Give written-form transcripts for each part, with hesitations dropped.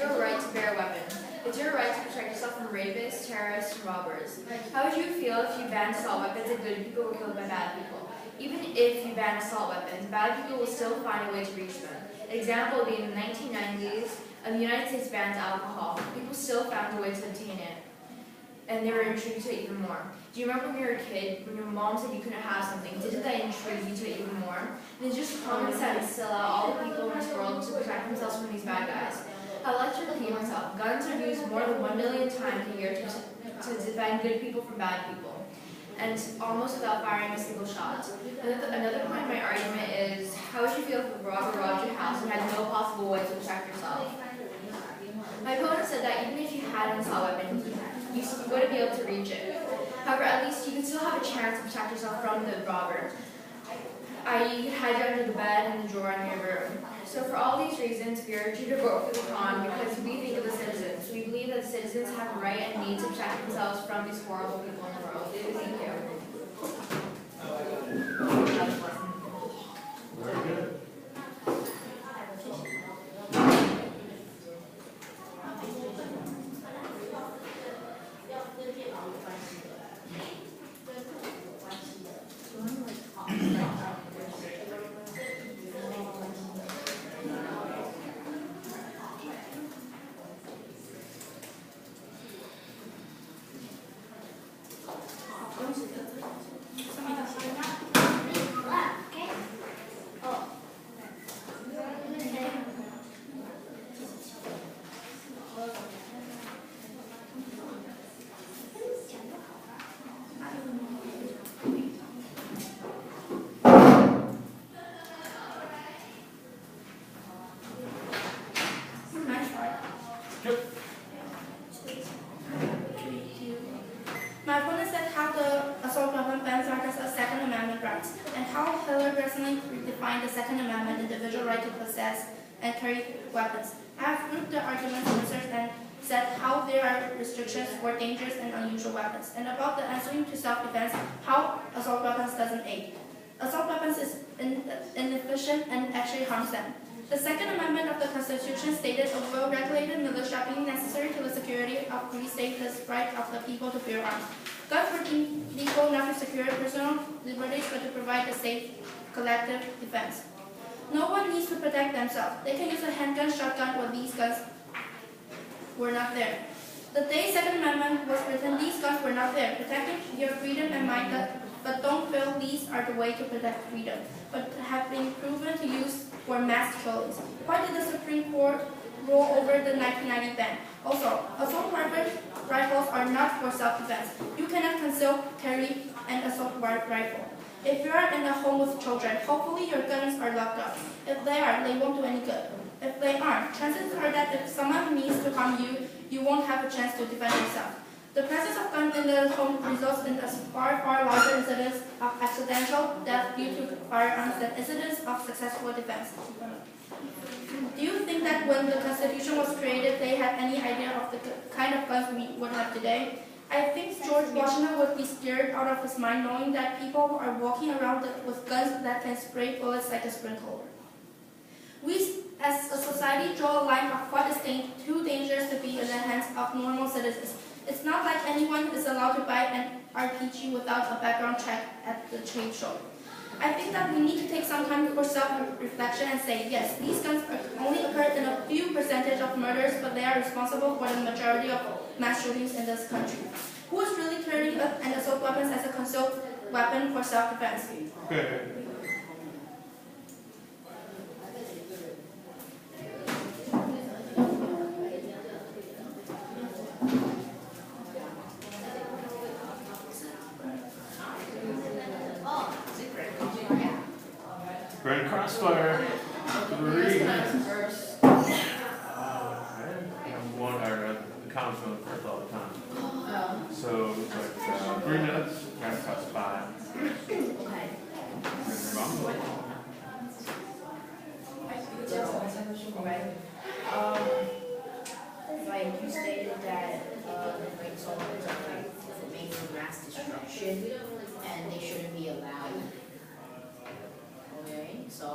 your right to bear a weapon. It's your right to protect yourself from rapists, terrorists, and robbers. How would you feel if you banned assault weapons and good people were killed by bad people? Even if you ban assault weapons, bad people will still find a way to reach them. An example would be in the 1990s, the United States banned alcohol. People still found a way to obtain it, and they were intrigued to it even more. Do you remember when you were a kid, when your mom said you couldn't have something? Didn't that intrigue you to it even more? And it's just common sense to allow all the people in this world to protect themselves from these bad guys. I'd like to repeat myself. Guns are used more than 1 million times a year to defend good people from bad people, and almost without firing a single shot. Another point of my argument is, how would you feel if a robber robbed your house and had no possible way to protect yourself? My opponent said that even if you had an assault weapon, you wouldn't be able to reach it. However, at least you can still have a chance to protect yourself from the robber. You can hide it under the bed and the drawer in your room. So for all these reasons, we urge you to vote for the con because we think of the citizens. We believe that the citizens have a right and need to protect themselves from these horrible people in the world. Thank you. Very good. My opponent said how the assault weapon bans act as a Second Amendment right, and how Hillary recently redefined the Second Amendment individual right to possess and carry weapons. I have grouped the arguments in research and said how there are restrictions for dangerous and unusual weapons, and about the answering to self-defense, how assault weapons doesn't aid. Assault weapons is inefficient and actually harms them. The Second Amendment of the Constitution stated a well-regulated militia being necessary to the security of free states, the right of the people to bear arms. Guns were deemed legal not to secure personal liberties but to provide a safe, collective defense. No one needs to protect themselves. They can use a handgun, shotgun, or these guns were not there. The day Second Amendment was written, these guns were not there, protecting your freedom and mind. But don't feel these are the way to protect freedom, but have been proven to use for mass killings. Why did the Supreme Court rule over the 1990 ban? Also, assault rifles are not for self-defense. You cannot conceal, carry an assault rifle. If you are in a home with children, hopefully your guns are locked up. If they are, they won't do any good. If they aren't, chances are that if someone means to harm you, you won't have a chance to defend yourself. The presence of guns in the home results in a far larger incidence of accidental death due to firearms than incidents of successful defense. Do you think that when the Constitution was created, they had any idea of the kind of guns we would have today? I think George Washington would be scared out of his mind knowing that people are walking around with guns that can spray bullets like a sprinkler. We, as a society, draw a line of what is too dangerous to be in the hands of normal citizens. It's not like anyone is allowed to buy an RPG without a background check at the trade show. I think that we need to take some time for self-reflection and say, yes, these guns only occur in a few percentage of murders, but they are responsible for the majority of mass shootings in this country. Who is really carrying an assault weapon as a concealed weapon for self-defense? Okay. Grand Crossfire 3. The comments going first all the time. So it's like 3 minutes. Grand Cross 5. Like you stated that the great solar are like making mass destruction and they shouldn't be allowed. Okay, so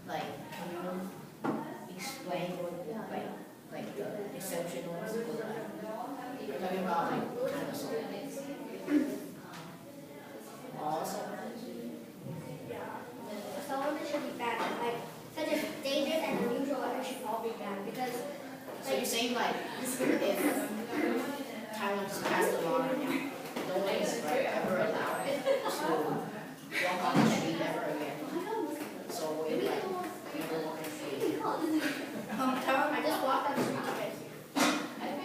like can you explain what the saying like if Taiwan just passed a law right now, no one is ever allowed to walk on the street ever again. So we're like people walking free. Taiwan, I just walked on the street today.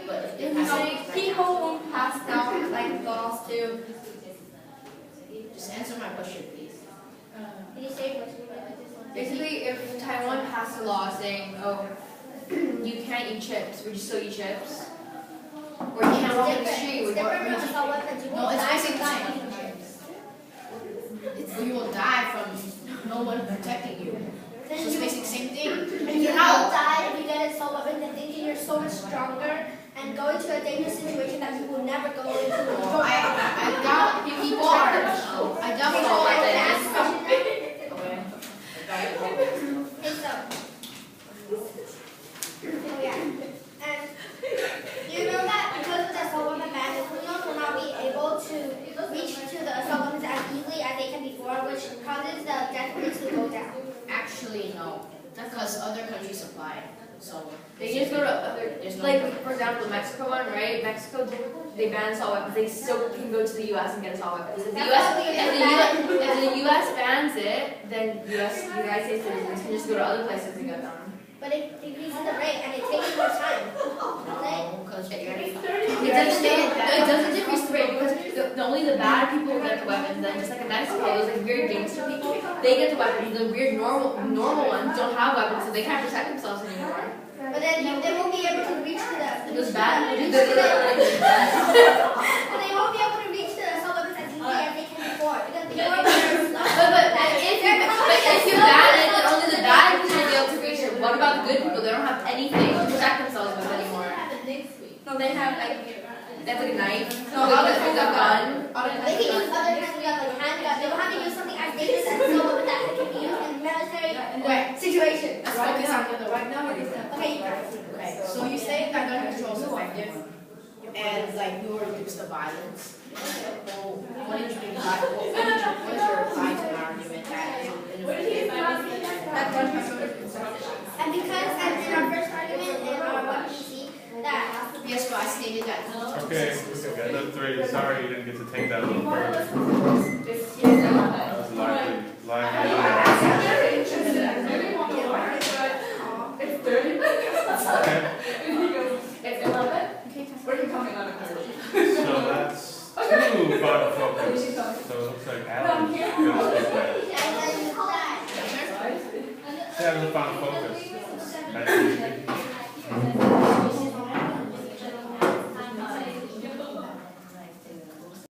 But if they you pass say it, people won't pass down like laws to. just answer my question, please. Can you say what? Basically, if Taiwan passed a law saying, oh, you can't eat chips, would you still eat chips? Or you can't walk in the street, would you? No, it's basically you will die from no one protecting you. So it's basically the same thing. You will die if you get assault weapons and thinking you're so much stronger and go into a dangerous situation that you will never go into. No, I doubt people are. I doubt people are Okay. that. Okay, so. Oh yeah. And you know that because of the assault weapon ban, the criminals will not be able to reach to the assault weapons as easily as they can before, which causes the death rate to go down. Actually, no. Because other countries supply. So They just go to other, there's no. like for example, the Mexico one, right? Mexico, they ban assault weapons. They still can go to the U.S. and get assault weapons. If the U.S. bans it, then the United States citizens can just go to other places and get them. But it decreases the rate and it takes more time. No, because It doesn't decrease the rate because only the bad people get the weapons. Then just like in Mexico, those like weird gangster people, they get the weapons. The weird normal ones don't have weapons, so they can't protect themselves anymore. But then they won't be able to reach to the. Those bad. And they won't be able to reach to the assault weapons as easily as they can before because before they're slow. But if you ban it, then only the bad people will be able to reach it. What about the good people? They don't have anything to protect themselves with anymore. No, they have like. They have like a knife. No, other things a gun. They can use other kinds of guns like handguns. They don't have to use something as dangerous as assault weapons that can be used in military situations. Let's focus on the right now. Okay, you guys. Okay, so you say that gun control is effective and like you will reduce the violence. Well, what did you decide? What is your reply to an argument that is ineffective? That one person is effective. And because as in our first argument in our what we see that Yes, but I stated that. Okay, the three. Sorry you didn't get to take that a little further. That was lively. Okay. So that's two final focus. So it looks like Adam is going to speak next. and then that Yeah, the final focus.